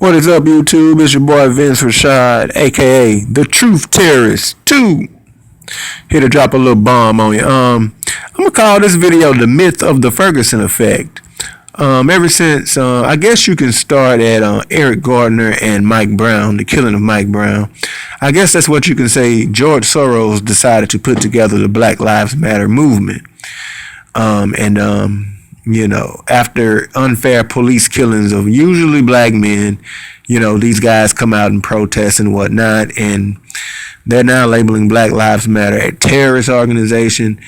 What is up, YouTube? It's your boy Vince Rashad, aka the Truth Terrorist 2. Here to drop a little bomb on you. I'm gonna call this video the myth of the Ferguson effect. Ever since I guess you can start at Eric Gardner and Mike Brown, the killing of Mike Brown. I guess that's what you can say. George Soros decided to put together the Black Lives Matter movement. After unfair police killings of usually black men, these guys come out and protest and whatnot, and they're now labeling Black Lives Matter a terrorist organization.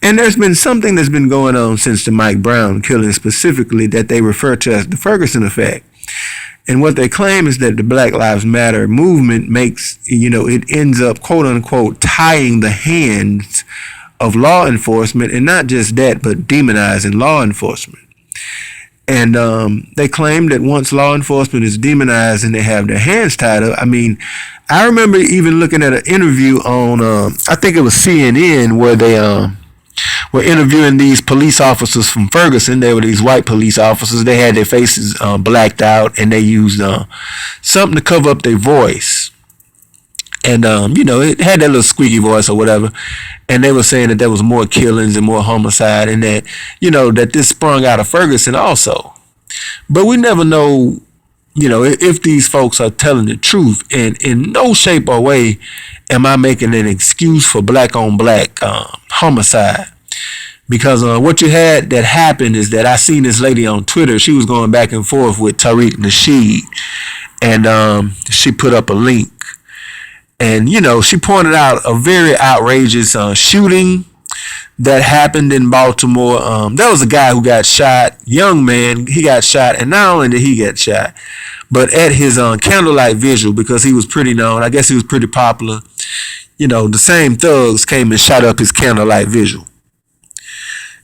And there's been something that's been going on since the Mike Brown killing specifically that they refer to as the Ferguson effect. And what they claim is that the Black Lives Matter movement makes, it ends up, quote unquote, tying the hands of law enforcement, and not just that, but demonizing law enforcement. And they claim that once law enforcement is demonized and they have their hands tied up, I remember even looking at an interview on, I think it was CNN, where they were interviewing these police officers from Ferguson. They were these white police officers. They had their faces blacked out, and they used something to cover up their voice. And, it had that little squeaky voice or whatever. And they were saying that there was more killings and more homicide, and that, that this sprung out of Ferguson also. But we never know, if these folks are telling the truth. And in no shape or way am I making an excuse for black on black homicide. Because what you had that happened is that I seen this lady on Twitter. She was going back and forth with Tariq Nasheed. And she put up a link. And, she pointed out a very outrageous shooting that happened in Baltimore. There was a guy who got shot, young man, he got shot. And not only did he get shot, but at his candlelight vigil, because he was pretty known, I guess he was pretty popular, the same thugs came and shot up his candlelight vigil.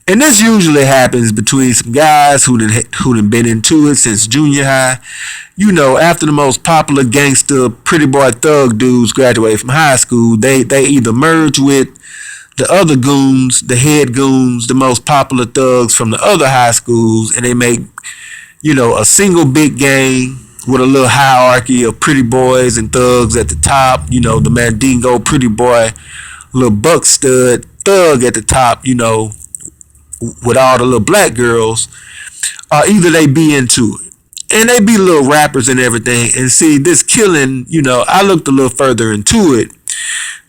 And this usually happens between some guys who done been into it since junior high. After the most popular gangster, pretty boy thug dudes graduate from high school, they either merge with the other goons, the head goons, the most popular thugs from the other high schools, and they make, a single big gang with a little hierarchy of pretty boys and thugs at the top. The Mandingo pretty boy, little buck stud thug at the top, with all the little black girls, or either they be into it. And they be little rappers and everything. And see, this killing, I looked a little further into it.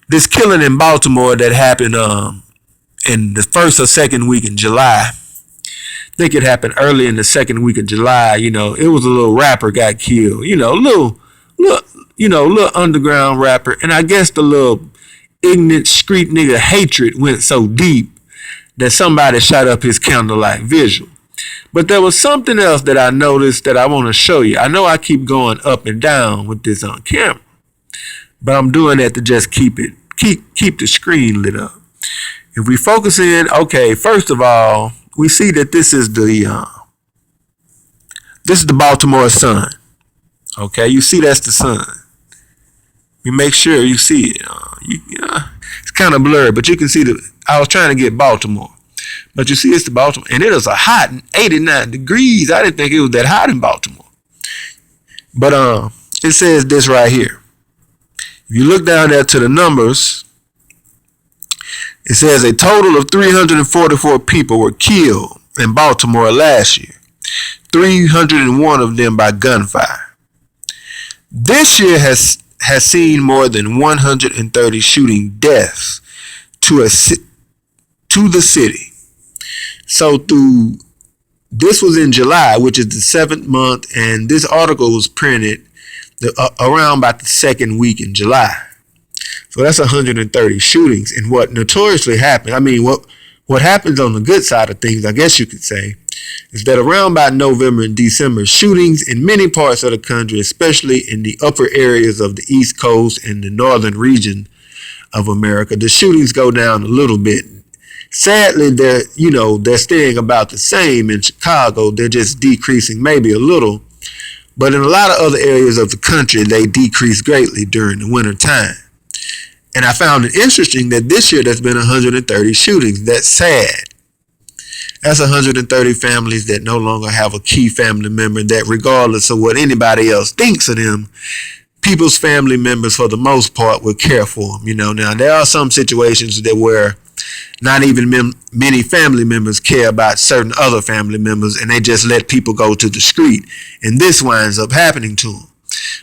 This killing in Baltimore that happened in the first or second week in July. I think it happened early in the second week of July. It was a little rapper got killed. Little underground rapper. And I guess the little ignorant street nigga hatred went so deep that somebody shot up his candlelight vigil. But there was something else that I noticed that I want to show you. I know I keep going up and down with this on camera, but I'm doing that to just keep the screen lit up. If we focus in, okay, first of all, we see that this is the Baltimore Sun. Okay, you see that's the sun. You make sure you see it. It's kind of blurred, but you can see I was trying to get Baltimore. But you see, it's the Baltimore, and it is a hot 89 degrees. I didn't think it was that hot in Baltimore. But it says this right here. If you look down there to the numbers, it says a total of 344 people were killed in Baltimore last year. 301 of them by gunfire. This year has seen more than 130 shooting deaths to the city. So this was in July, which is the 7th month, and this article was printed around about the second week in July. So that's 130 shootings. And what notoriously happened, what happens on the good side of things, I guess you could say, is that around about November and December, shootings in many parts of the country, especially in the upper areas of the East Coast and the northern region of America, the shootings go down a little bit. Sadly, they're staying about the same in Chicago. They're just decreasing maybe a little. But in a lot of other areas of the country, they decrease greatly during the winter time. And I found it interesting that this year there's been 130 shootings. That's sad. That's 130 families that no longer have a key family member that, regardless of what anybody else thinks of them, people's family members, for the most part, will care for them. Now there are some situations that where not even many family members care about certain other family members, and they just let people go to the street, and this winds up happening to them.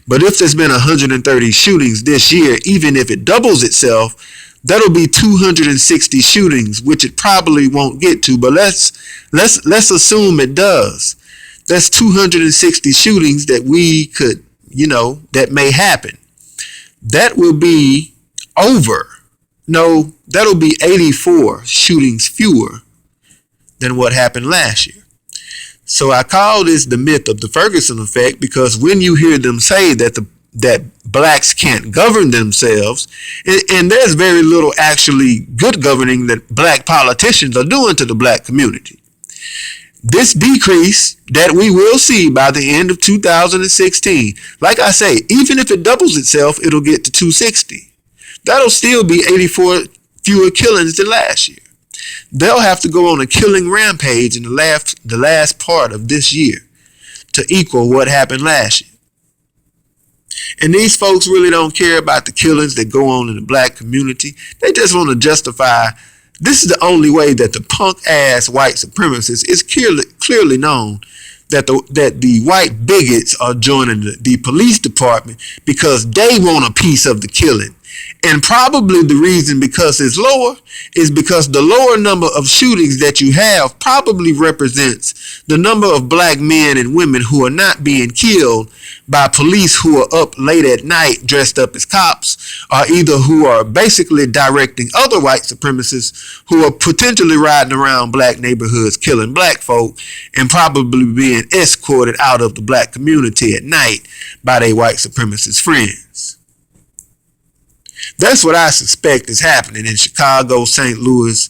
But if there's been 130 shootings this year, even if it doubles itself, that'll be 260 shootings, which it probably won't get to. But let's assume it does. That's 260 shootings that we could, that may happen. That will be over. No, that'll be 84 shootings fewer than what happened last year. So I call this the myth of the Ferguson effect, because when you hear them say that blacks can't govern themselves, and there's very little actually good governing that black politicians are doing to the black community. This decrease that we will see by the end of 2016, like I say, even if it doubles itself, it'll get to 260. That'll still be 84 fewer killings than last year. They'll have to go on a killing rampage in the last part of this year to equal what happened last year. And these folks really don't care about the killings that go on in the black community. They just want to justify. This is the only way that the punk ass white supremacists is clearly known that the white bigots are joining the police department because they want a piece of the killing. And probably the reason because it's lower is because the lower number of shootings that you have probably represents the number of black men and women who are not being killed by police who are up late at night dressed up as cops, or either who are basically directing other white supremacists who are potentially riding around black neighborhoods killing black folk and probably being escorted out of the black community at night by their white supremacist friends. That's what I suspect is happening in Chicago, St. Louis,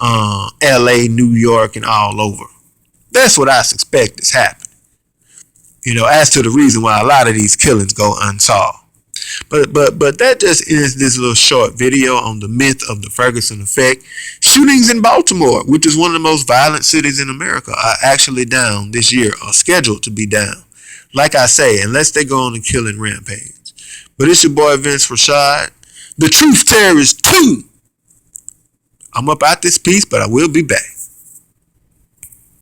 LA, New York, and all over. That's what I suspect is happening. As to the reason why a lot of these killings go unsolved. But that just ends this little short video on the myth of the Ferguson effect. Shootings in Baltimore, which is one of the most violent cities in America, are actually down this year, or scheduled to be down. Like I say, unless they go on a killing rampage. But it's your boy Vince Rashad, the Truth Terrorist 2. I'm up out this piece, but I will be back.